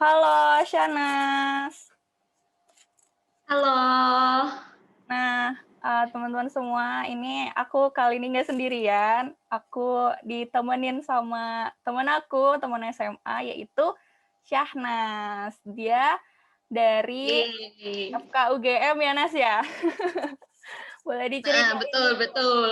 Halo Shanas. Halo. Nah, teman-teman semua, ini aku kali ini nggak sendirian. Aku ditemenin sama teman aku, teman SMA, yaitu Syahnas. Dia dari Yeay. FKUGM ya, Nas ya? Boleh Nah, diceritain betul, dulu. betul.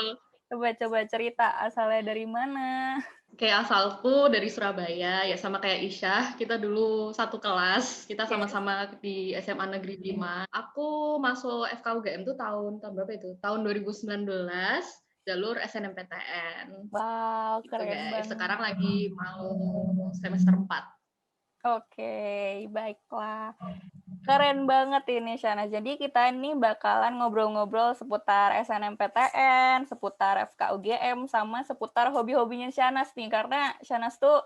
Coba-coba cerita asalnya dari mana? Kayak asalku dari Surabaya, ya sama kayak Isyah, kita dulu satu kelas, kita Yes. sama-sama di SMA Negeri 5. Aku masuk FKUGM tuh tahun berapa itu? Tahun 2019, jalur SNMPTN. Wow, Gitu keren guys, banget. sekarang lagi mau semester 4. Oke, baiklah. Keren banget ini Shana. Jadi kita ini bakalan ngobrol-ngobrol seputar SNMPTN, seputar FKUGM, sama seputar hobi-hobinya Shanas nih. Karena Shanas tuh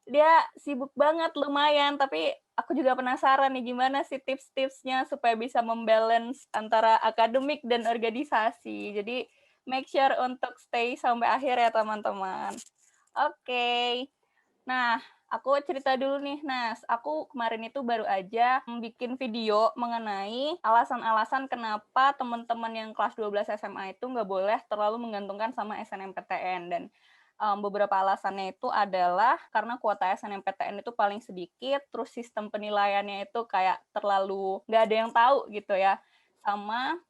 dia sibuk banget lumayan, tapi aku juga penasaran nih gimana sih tips-tipsnya supaya bisa membalance antara akademik dan organisasi. Jadi make sure untuk stay sampai akhir ya teman-teman. Oke. Nah, aku cerita dulu nih, Nas. Aku kemarin itu baru aja bikin video mengenai alasan-alasan kenapa teman-teman yang kelas 12 SMA itu nggak boleh terlalu menggantungkan sama SNMPTN. Dan beberapa alasannya itu adalah karena kuota SNMPTN itu paling sedikit, terus sistem penilaiannya itu kayak terlalu nggak ada yang tahu gitu ya. Sama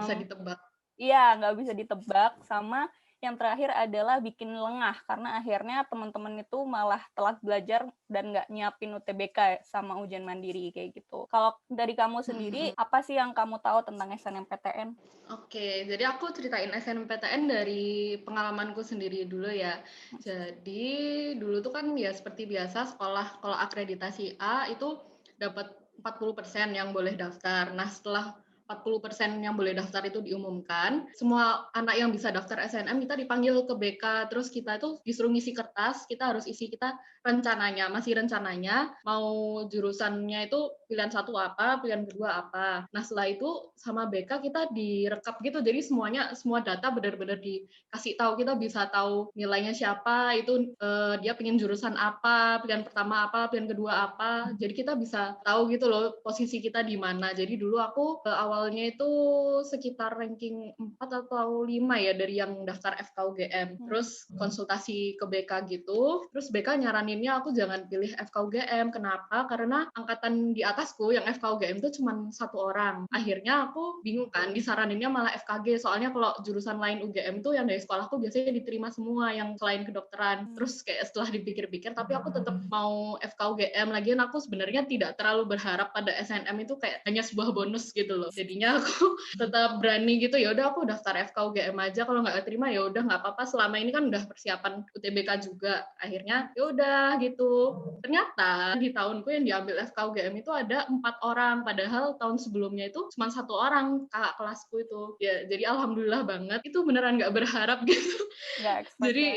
Bisa ditebak. iya, nggak bisa ditebak, sama yang terakhir adalah bikin lengah, karena akhirnya teman-teman itu malah telat belajar dan nggak nyiapin UTBK sama ujian mandiri kayak gitu. Kalau dari kamu sendiri, apa sih yang kamu tahu tentang SNMPTN? Oke, jadi aku ceritain SNMPTN dari pengalamanku sendiri dulu ya. Jadi dulu tuh kan ya seperti biasa sekolah kalau akreditasi A itu dapat 40% yang boleh daftar. Nah, setelah 40% yang boleh daftar itu diumumkan, semua anak yang bisa daftar SNM kita dipanggil ke BK, terus kita itu disuruh ngisi kertas, kita harus isi kita masih rencananya mau jurusannya itu pilihan satu apa, pilihan kedua apa. Nah, setelah itu sama BK kita direkap gitu, jadi semua data benar-benar dikasih tahu, kita bisa tahu nilainya siapa, itu dia pengen jurusan apa, pilihan pertama apa, pilihan kedua apa, jadi kita bisa tahu gitu loh posisi kita di mana. Jadi dulu aku awalnya itu sekitar ranking 4 atau 5 ya dari yang daftar FKUGM, terus konsultasi ke BK gitu, terus BK nyaraninnya aku jangan pilih FKUGM. Kenapa? Karena angkatan di atasku yang FKUGM itu cuma satu orang. Akhirnya aku bingung kan, disaraninnya malah FKG, soalnya kalau jurusan lain UGM tuh yang dari sekolahku biasanya diterima semua yang selain kedokteran. Terus kayak setelah dipikir-pikir, tapi aku tetap mau FKUGM. Lagian aku sebenarnya tidak terlalu berharap pada SNM itu kayak hanya sebuah bonus gitu loh. Jadinya aku tetap berani gitu, ya udah aku daftar FKUGM aja, kalau nggak terima ya udah nggak apa-apa, selama ini kan udah persiapan UTBK juga. Akhirnya ya udah gitu. Ternyata di tahunku yang diambil FKUGM itu ada 4 orang, padahal tahun sebelumnya itu cuma satu orang kakak kelasku itu. Ya jadi alhamdulillah banget, itu beneran nggak berharap gitu. Nggak expect ya? Jadi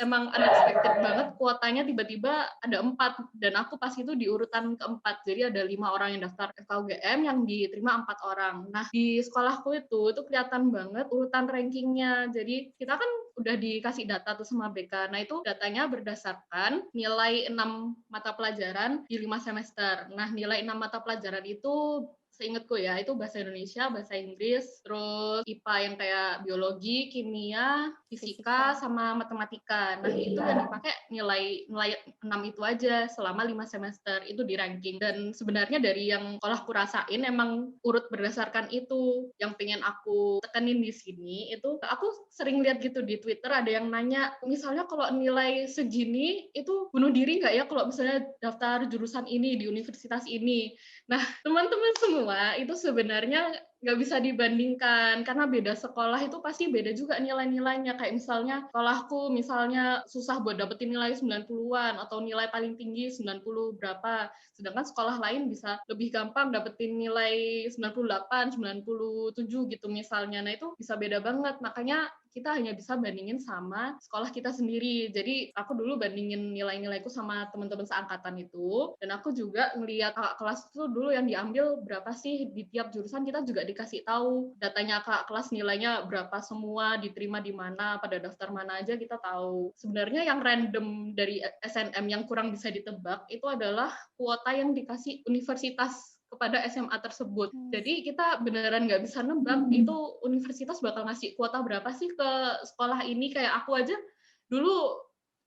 emang unexpected banget, kuotanya tiba-tiba ada 4, dan aku pas itu di urutan keempat. Jadi ada 5 orang yang daftar FKUGM, yang diterima 4 orang. Nah, di sekolahku itu kelihatan banget urutan rankingnya. Jadi kita kan udah dikasih data tuh sama BK. Nah, itu datanya berdasarkan nilai 6 mata pelajaran di 5 semester. Nah, nilai 6 mata pelajaran itu seingatku ya, itu bahasa Indonesia, bahasa Inggris, terus IPA yang kayak biologi, kimia, fisika, Fisika. sama matematika. Nah, itu yang dipakai nilai nilai 6 itu aja selama 5 semester, itu di ranking. Dan sebenarnya dari yang sekolahku rasain emang urut berdasarkan itu. Yang pengen aku tekenin di sini itu, aku sering lihat gitu di Twitter ada yang nanya, misalnya kalau nilai segini itu bunuh diri nggak ya kalau misalnya daftar jurusan ini di universitas ini. Nah, teman-teman semua itu sebenarnya nggak bisa dibandingkan, karena beda sekolah itu pasti beda juga nilai-nilainya. Kayak misalnya sekolahku misalnya susah buat dapetin nilai 90-an atau nilai paling tinggi 90 berapa, sedangkan sekolah lain bisa lebih gampang dapetin nilai 98, 97 gitu misalnya. Nah, itu bisa beda banget. Makanya kita hanya bisa bandingin sama sekolah kita sendiri. Jadi aku dulu bandingin nilai-nilaiku sama teman-teman seangkatan itu, dan aku juga ngeliat kakak kelas itu dulu yang diambil berapa sih di tiap jurusan, kita juga dikasih tahu datanya kakak kelas nilainya berapa semua, diterima di mana, pada daftar mana aja kita tahu. Sebenarnya yang random dari SNM yang kurang bisa ditebak itu adalah kuota yang dikasih universitas kepada SMA tersebut. Jadi kita beneran nggak bisa nebak itu universitas bakal ngasih kuota berapa sih ke sekolah ini. Kayak aku aja dulu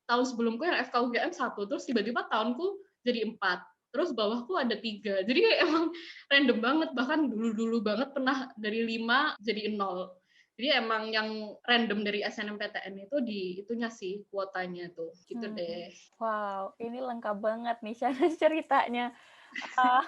tahun sebelumku yang FKUGM 1, terus tiba-tiba tahunku jadi 4, terus bawahku ada 3. Jadi kayak emang random banget, bahkan dulu-dulu banget pernah dari 5 jadi 0. Jadi emang yang random dari SNMPTN itu di itunya sih kuotanya tuh, gitu deh. Wow, ini lengkap banget nih Shana ceritanya. Uh,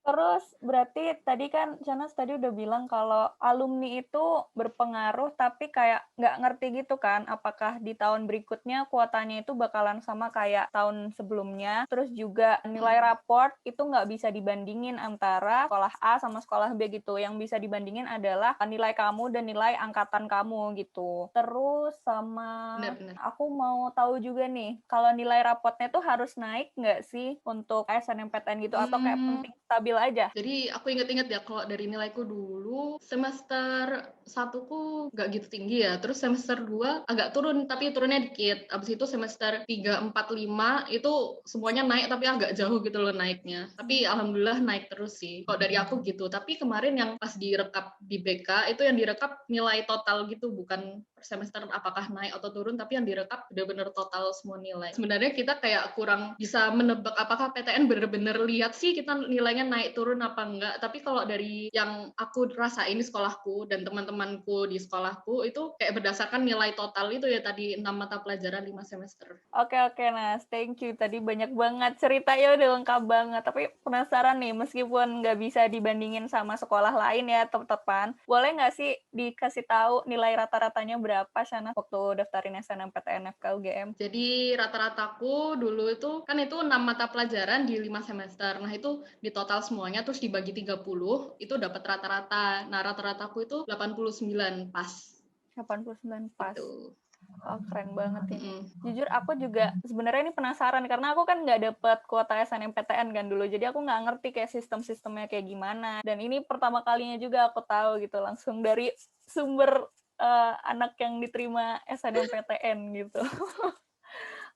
Terus berarti tadi kan Shanas tadi udah bilang kalau alumni itu berpengaruh tapi kayak nggak ngerti gitu kan apakah di tahun berikutnya kuotanya itu bakalan sama kayak tahun sebelumnya. Terus juga nilai raport itu nggak bisa dibandingin antara sekolah A sama sekolah B gitu. Yang bisa dibandingin adalah nilai kamu dan nilai angkatan kamu gitu. Terus sama Benar-benar. aku mau tahu juga nih kalau nilai raportnya tuh harus naik nggak sih untuk SNMPTN gitu atau kayak penting stabil aja? Jadi aku inget-inget ya, kalau dari nilaiku dulu semester 1ku nggak gitu tinggi ya, terus semester 2 agak turun tapi turunnya dikit. Abis itu semester 3, 4, 5 itu semuanya naik tapi agak jauh gitu loh naiknya. Tapi alhamdulillah naik terus sih kalau dari aku gitu. Tapi kemarin yang pas direkap di BK itu yang direkap nilai total gitu, bukan per semester apakah naik atau turun, tapi yang direkap benar-benar total semua nilai. Sebenarnya kita kayak kurang bisa menebak apakah PTN benar-benar lihat sih kita nilainya naik turun apa enggak. Tapi kalau dari yang aku rasain di sekolahku dan teman-temanku di sekolahku itu kayak berdasarkan nilai total itu ya tadi 6 mata pelajaran 5 semester. Oke, Nas. Thank you. Tadi banyak banget ceritanya udah lengkap banget. Tapi penasaran nih, meskipun nggak bisa dibandingin sama sekolah lain ya, teman-teman. Boleh nggak sih dikasih tahu nilai rata-ratanya berapa, Shana, waktu daftarin SNMPTN FKUGM? Jadi rata-rataku dulu itu kan itu 6 mata pelajaran di 5 semester. Nah, itu di total semuanya terus dibagi 30, itu dapat rata-rata. Nah, rata-rataku itu 89 pas. 89 pas. Gitu. Oh, keren banget ini. Jujur aku juga sebenarnya ini penasaran karena aku kan nggak dapet kuota SNMPTN kan dulu. Jadi aku nggak ngerti kayak sistem-sistemnya kayak gimana. Dan ini pertama kalinya juga aku tahu gitu langsung dari sumber anak yang diterima SNMPTN gitu.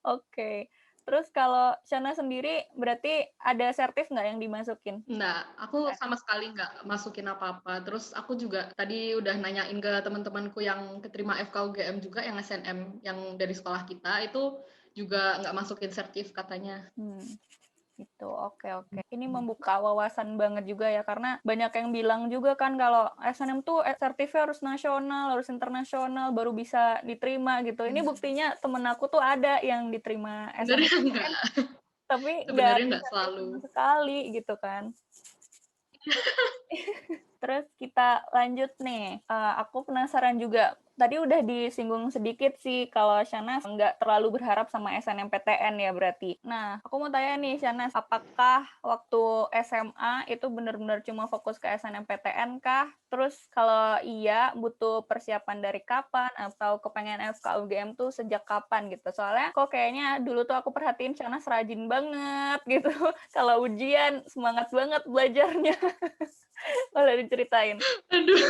Oke. Terus kalau Shana sendiri berarti ada sertif nggak yang dimasukin? Nggak, aku sama sekali nggak masukin apa-apa. Terus aku juga tadi udah nanyain ke teman-temanku yang keterima FKUGM juga, yang SNM, yang dari sekolah kita, itu juga nggak masukin sertif katanya. Gitu, oke. Ini membuka wawasan banget juga ya, karena banyak yang bilang juga kan kalau SNM tuh sertifnya harus nasional, harus internasional, baru bisa diterima gitu. Ini buktinya temen aku tuh ada yang diterima Sebenarnya SNMPTN, nggak. tapi nggak Sebenarnya ada nggak sertif selalu. sama sekali gitu kan. Terus kita lanjut nih. Aku penasaran juga. Tadi udah disinggung sedikit sih kalau Shanas nggak terlalu berharap sama SNMPTN ya berarti. Nah, aku mau tanya nih Shanas, apakah waktu SMA itu benar-benar cuma fokus ke SNMPTN kah? Terus kalau iya, butuh persiapan dari kapan atau kepengen FKUGM tuh sejak kapan gitu? Soalnya kok kayaknya dulu tuh aku perhatiin Shanas rajin banget gitu. Kalau ujian semangat banget belajarnya. Boleh diceritain? Aduh.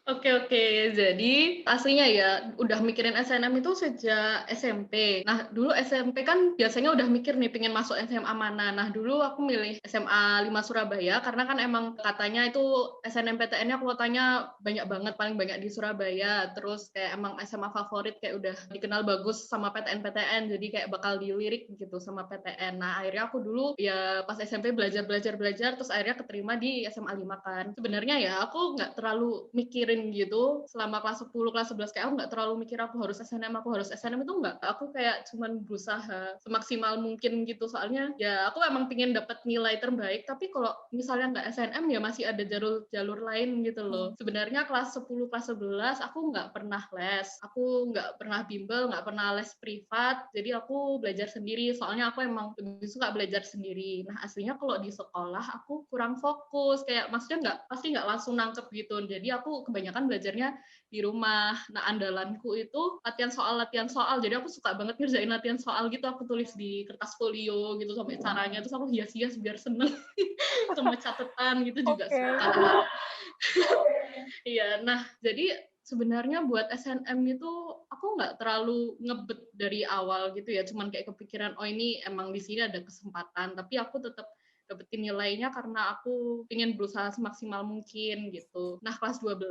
Oke. Jadi aslinya ya udah mikirin SNM itu sejak SMP. Nah, dulu SMP kan biasanya udah mikir nih pengen masuk SMA mana. Nah, dulu aku milih SMA 5 Surabaya karena kan emang katanya itu SNMPTN-nya kuotanya banyak banget, paling banyak di Surabaya. Terus kayak emang SMA favorit, kayak udah dikenal bagus sama PTN-PTN, jadi kayak bakal dilirik gitu sama PTN. Nah, akhirnya aku dulu ya pas SMP belajar terus akhirnya keterima di SMA 5 kan. Sebenarnya ya aku nggak terlalu mikirin gitu selama kelas 10, kelas 11, kayak aku nggak terlalu mikir aku harus SNM itu nggak. Aku kayak cuman berusaha semaksimal mungkin gitu, soalnya ya aku emang pingin dapat nilai terbaik, tapi kalau misalnya nggak SNM ya masih ada jalur lain gitu loh. Sebenarnya kelas 10, kelas 11 aku nggak pernah les, aku nggak pernah bimbel, nggak pernah les privat, jadi aku belajar sendiri, soalnya aku emang lebih suka belajar sendiri. Nah, aslinya kalau di sekolah aku kurang fokus, kayak maksudnya pasti nggak langsung nangkep gitu, jadi aku aku kebanyakan belajarnya di rumah. Nah, andalanku itu latihan soal. Jadi aku suka banget ngerjain latihan soal gitu, aku tulis di kertas folio gitu sampai caranya, terus aku hias-hias biar seneng. Sama catatan gitu juga Oke. suka. Iya, nah jadi sebenarnya buat SNM itu aku nggak terlalu ngebet dari awal gitu ya, cuman kayak kepikiran, oh ini emang di sini ada kesempatan, tapi aku tetap dapetin nilainya karena aku ingin berusaha semaksimal mungkin gitu. Nah, kelas 12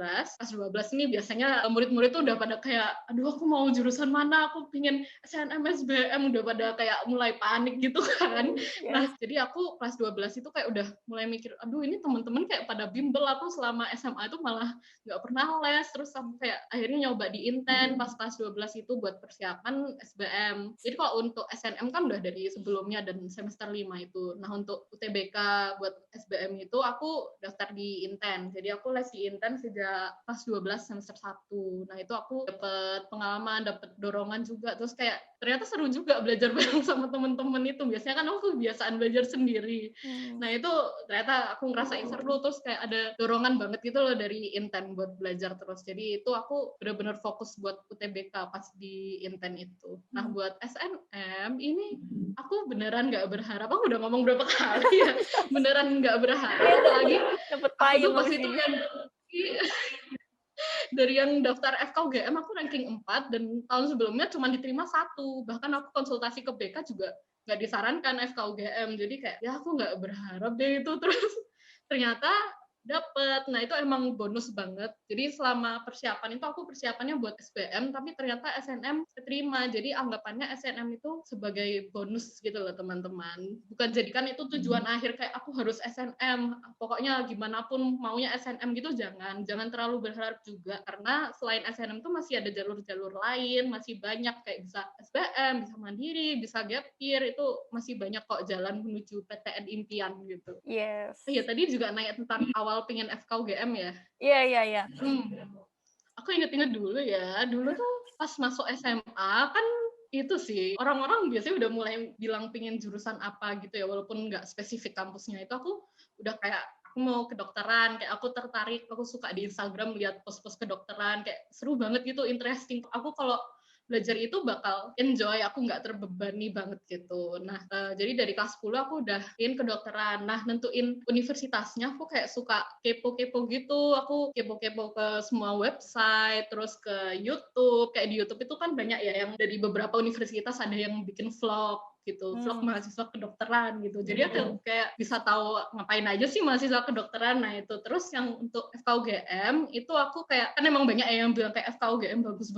ini biasanya murid-murid tuh udah pada kayak, aduh aku mau jurusan mana, aku pingin SNM, SBM, udah pada kayak mulai panik gitu kan. Nah, Yes. jadi aku kelas 12 itu kayak udah mulai mikir, aduh ini teman-teman kayak pada bimbel, aku selama SMA itu malah nggak pernah les, terus sampai akhirnya nyoba di Inten pas kelas 12 itu buat persiapan SBM. Jadi kalau untuk SNM kan udah dari sebelumnya dan semester 5 itu. Nah, untuk UTBK buat SBM itu aku daftar di Inten. Jadi aku les di Inten sejak kelas 12 semester 1. Nah, itu aku dapet pengalaman, dapet dorongan juga. Terus kayak ternyata seru juga belajar bareng sama temen-temen itu. Biasanya kan aku kebiasaan belajar sendiri. Hmm. Nah, itu ternyata aku ngerasain seru, terus kayak ada dorongan banget gitu loh dari Inten buat belajar terus. Jadi itu aku benar-benar fokus buat UTBK pas di Inten itu. Nah, buat SNM ini aku beneran nggak berharap. Aku udah ngomong berapa kali ya, beneran nggak berharap. Iya, Apalagi dapat aku tuh payung pas abis itu ini. yang dari yang daftar FKUGM aku ranking 4 dan tahun sebelumnya cuma diterima 1. Bahkan aku konsultasi ke BK juga nggak disarankan FKUGM. Jadi kayak ya aku nggak berharap deh itu, terus ternyata dapet. Nah, itu emang bonus banget. Jadi selama persiapan itu aku persiapannya buat SBM, tapi ternyata SNM keterima. Jadi anggapannya SNM itu sebagai bonus gitu loh teman-teman. Bukan jadikan itu tujuan akhir kayak aku harus SNM. Pokoknya gimana pun maunya SNM gitu, jangan. Jangan terlalu berharap juga. Karena selain SNM itu masih ada jalur-jalur lain, masih banyak kayak bisa SBM, bisa mandiri, bisa gap year, itu masih banyak kok jalan menuju PTN impian gitu. Yes. Iya, tadi juga nanya tentang awal pengen FKUGM ya. Iya, iya, iya. Aku inget-inget dulu ya. Dulu tuh pas masuk SMA kan itu sih orang-orang biasanya udah mulai bilang pengen jurusan apa gitu ya, walaupun nggak spesifik kampusnya. Itu aku udah kayak aku mau kedokteran, kayak aku tertarik, aku suka di Instagram lihat post-post kedokteran, kayak seru banget gitu, interesting. Aku kalau belajar itu bakal enjoy, aku nggak terbebani banget gitu. Nah, jadi dari kelas 10 aku udah ingin kedokteran. Nah, nentuin universitasnya aku kayak suka kepo-kepo gitu. Aku kepo-kepo ke semua website, terus ke YouTube. Kayak di YouTube itu kan banyak ya yang dari beberapa universitas ada yang bikin vlog gitu, vlog mahasiswa kedokteran gitu. Jadi aku kayak bisa tahu ngapain aja sih mahasiswa kedokteran. Nah, itu terus yang untuk FKUGM itu aku kayak kan emang banyak yang bilang kayak FKUGM bagus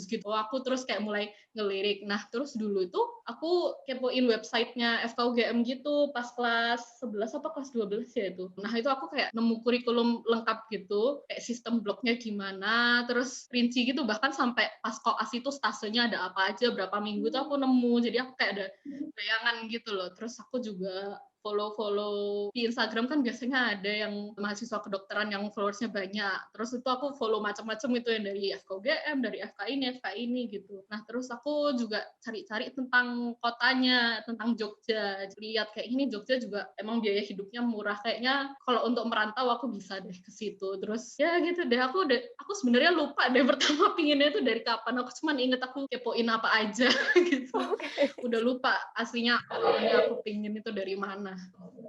gitu. Aku terus kayak mulai ngelirik. Nah, terus dulu itu aku kepoin websitenya FKUGM gitu pas kelas 11 apa kelas 12 ya itu. Nah, itu aku kayak nemu kurikulum lengkap gitu, kayak sistem blognya gimana, terus rinci gitu, bahkan sampai pas koas itu stasenya ada apa aja, berapa minggu tuh aku nemu. Jadi aku kayak ada bayangan gitu loh. Terus aku juga follow di Instagram kan biasanya ada yang mahasiswa kedokteran yang followersnya banyak. Terus itu aku follow macam-macam itu yang dari FKUGM, dari FK ini gitu. Nah, terus aku juga cari-cari tentang kotanya, tentang Jogja. Lihat kayak ini Jogja juga emang biaya hidupnya murah. Kayaknya kalau untuk merantau aku bisa deh ke situ. Terus ya gitu deh, aku sebenarnya lupa deh pertama pinginnya itu dari kapan. Aku cuma inget aku kepoin apa aja gitu. Oke. Udah lupa aslinya awalnya aku pingin itu dari mana.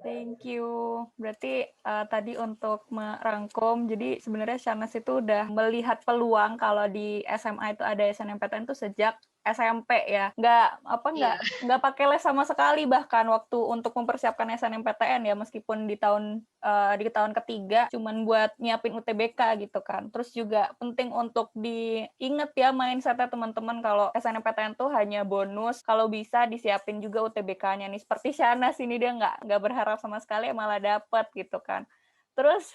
Thank you. Berarti tadi untuk merangkum, jadi sebenarnya Shanas itu udah melihat peluang kalau di SMA itu ada SNMPTN itu sejak SMP ya. Iya. Nggak pakai les sama sekali bahkan waktu untuk mempersiapkan SNMPTN ya, meskipun di tahun ketiga cuman buat nyiapin UTBK gitu kan. Terus juga penting untuk diinget ya mindsetnya teman-teman kalau SNMPTN tuh hanya bonus, kalau bisa disiapin juga UTBK-nya nih. Seperti Shanas ini dia nggak berharap sama sekali malah dapet gitu kan. Terus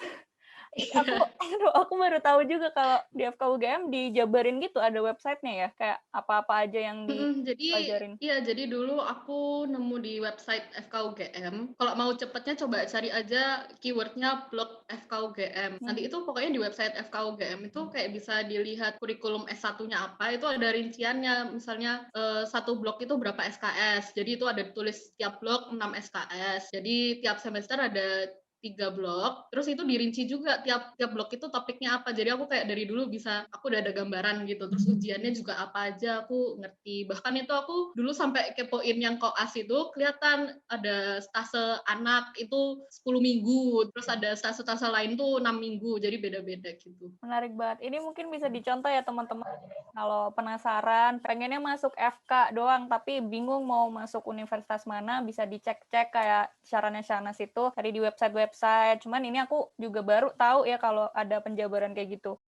aku baru tahu juga kalau di FKUGM dijabarin gitu ada websitenya ya, kayak apa-apa aja yang dipelajarin. Jadi dulu aku nemu di website FKUGM. Kalau mau cepetnya coba cari aja keywordnya blog FKUGM. Nanti itu pokoknya di website FKUGM itu kayak bisa dilihat kurikulum S1-nya apa, itu ada rinciannya. Misalnya satu blog itu berapa SKS. Jadi itu ada tulis tiap blog 6 SKS. Jadi tiap semester ada 3 blok, terus itu dirinci juga tiap tiap blok itu topiknya apa. Jadi aku kayak dari dulu aku udah ada gambaran gitu. Terus ujiannya juga apa aja aku ngerti. Bahkan itu aku dulu sampai kepoin yang koas itu kelihatan ada stase anak itu 10 minggu, terus ada stase-stase lain tuh 6 minggu. Jadi beda-beda gitu. Menarik banget. Ini mungkin bisa dicontoh ya teman-teman. Kalau penasaran, pengennya masuk FK doang, tapi bingung mau masuk universitas mana, bisa dicek-cek kayak sarannya Shanas itu, tadi di website-website. Cuman ini aku juga baru tahu ya kalau ada penjabaran kayak gitu.